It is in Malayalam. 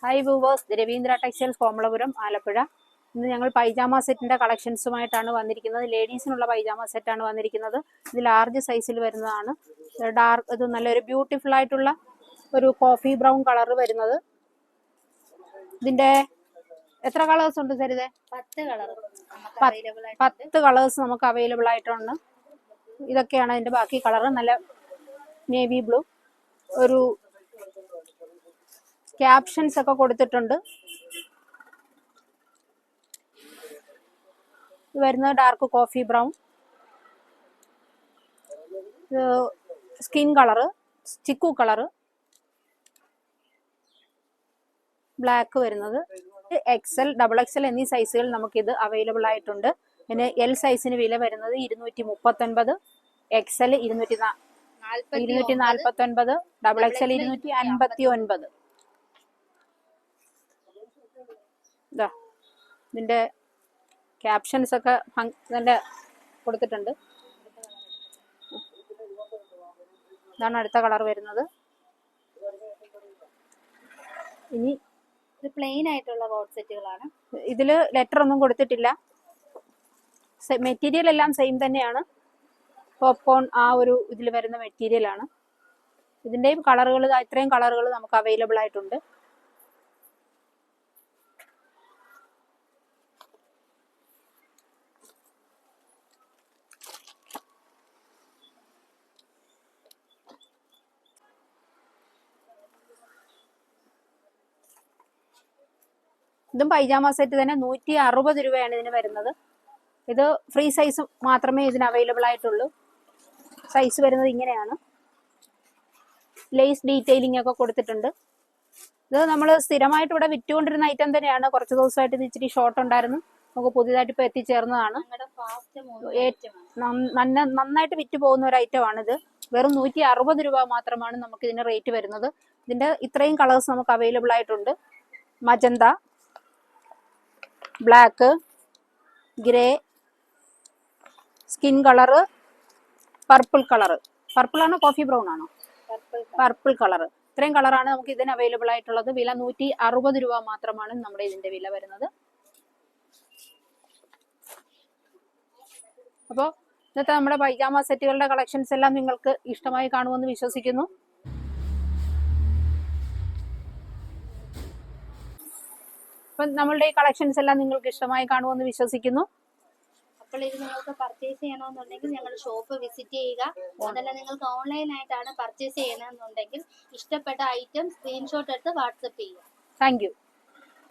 Hi viewers, Ravindra textiles Komalapuram Alappuzha. ഇന്ന് ഞങ്ങൾ പൈജാമ സെറ്റിന്റെ കളക്ഷൻസുമായിട്ടാണ് വന്നിരിക്കുന്നത്. ലേഡീസിനുള്ള പൈജാമ സെറ്റാണ് വന്നിരിക്കുന്നത്. ഇത് ലാർജ് സൈസിൽ വരുന്നതാണ്. ഡാർക്ക് ഇത് നല്ലൊരു ബ്യൂട്ടിഫുൾ ആയിട്ടുള്ള ഒരു കോഫി ബ്രൗൺ കളർ വരുന്നത്. ഇതിന്റെ എത്ര കളേഴ്സ് ഉണ്ട് സർ? ഇത് 10 കളേഴ്സ് നമുക്ക് അവൈലബിൾ ആയിട്ടുണ്ട്. ഇതൊക്കെയാണ് അതിന്റെ ബാക്കി കളർ. നല്ല നേവി ബ്ലൂ, ഒരു ക്യാപ്ഷൻസ് ഒക്കെ കൊടുത്തിട്ടുണ്ട്. ഇത് വരുന്നത് dark coffee brown, skin colour, ചിക്കു കളറ്, ബ്ലാക്ക് വരുന്നത്. XL, XXL എന്നീ സൈസുകൾ നമുക്കിത് അവൈലബിൾ ആയിട്ടുണ്ട്. പിന്നെ L സൈസിന് വില വരുന്നത് 239, XL 249, XXL 259. ഇതാ ഇതിന്റെ ക്യാപ്ഷൻസ് ഒക്കെ നല്ല കൊടുത്തിട്ടുണ്ട്. ഇതാണ് അടുത്ത കളർ വരുന്നത്. ഇനി ഇത് പ്ലെയിൻ ആയിട്ടുള്ള കോട്ട് സെറ്റുകളാണ്. ഇതില് ലെറ്റർ ഒന്നും കൊടുത്തിട്ടില്ല. മെറ്റീരിയൽ എല്ലാം സെയിം തന്നെയാണ്. പോപ്കോൺ ആ ഒരു ഇതിൽ വരുന്ന മെറ്റീരിയൽ ആണ്. ഇതിന്റെയും കളറുകൾ, ഇത്രയും കളറുകൾ നമുക്ക് അവൈലബിൾ ആയിട്ടുണ്ട്. ഇതും പൈജാമ സെറ്റ് തന്നെ. 160 രൂപയാണ് ഇതിന് വരുന്നത്. ഇത് ഫ്രീ സൈസ് മാത്രമേ ഇതിന് അവൈലബിൾ ആയിട്ടുള്ളൂ. സൈസ് വരുന്നത് ഇങ്ങനെയാണ്. ലേസ് ഡീറ്റെയിലിംഗ് ഒക്കെ കൊടുത്തിട്ടുണ്ട്. ഇത് നമ്മൾ സ്ഥിരമായിട്ട് ഇവിടെ വിറ്റുകൊണ്ടിരുന്ന ഐറ്റം തന്നെയാണ്. കുറച്ച് ദിവസമായിട്ട് ഇത് ഇച്ചിരി ഷോർട്ട് ഉണ്ടായിരുന്നു. നമുക്ക് പുതിയതായിട്ട് ഇപ്പൊ എത്തിച്ചേർന്നതാണ്. നന്നായിട്ട് വിറ്റ് പോകുന്ന ഒരു ഐറ്റമാണിത്. വെറും 160 രൂപ മാത്രമാണ് നമുക്ക് ഇതിന് റേറ്റ് വരുന്നത്. ഇതിന്റെ ഇത്രയും കളേഴ്സ് നമുക്ക് അവൈലബിൾ ആയിട്ടുണ്ട്. Magenta, black, grey, skin colour, purple colour. Purple ആണോ കോഫി ബ്രൗൺ ആണോ? Purple colour. ഇത്രയും കളറാണ് നമുക്ക് ഇതിന് അവൈലബിൾ ആയിട്ടുള്ളത്. വില 160 രൂപ മാത്രമാണ് നമ്മുടെ ഇതിന്റെ വില വരുന്നത്. അപ്പോൾ ഇന്നത്തെ നമ്മുടെ പൈജാമ സെറ്റുകളുടെ കളക്ഷൻസ് എല്ലാം നിങ്ങൾക്ക് ഇഷ്ടമായി കാണുമെന്ന് വിശ്വസിക്കുന്നു. അപ്പം നമ്മളുടെ ഈ കളക്ഷൻസ് എല്ലാം നിങ്ങൾക്ക് ഇഷ്ടമായി കാണുമെന്ന് വിശ്വസിക്കുന്നു. അപ്പോൾ ഇത് നിങ്ങൾക്ക് പർച്ചേസ് ചെയ്യണമെന്നുണ്ടെങ്കിൽ ഞങ്ങളുടെ ഷോപ്പ് വിസിറ്റ് ചെയ്യുക. അതല്ല നിങ്ങൾക്ക് ഓൺലൈനായിട്ടാണ് പർച്ചേസ് ചെയ്യണമെന്നുണ്ടെങ്കിൽ ഇഷ്ടപ്പെട്ട ഐറ്റം സ്ക്രീൻഷോട്ട് എടുത്ത് വാട്സപ്പ് ചെയ്യുക. Thank you.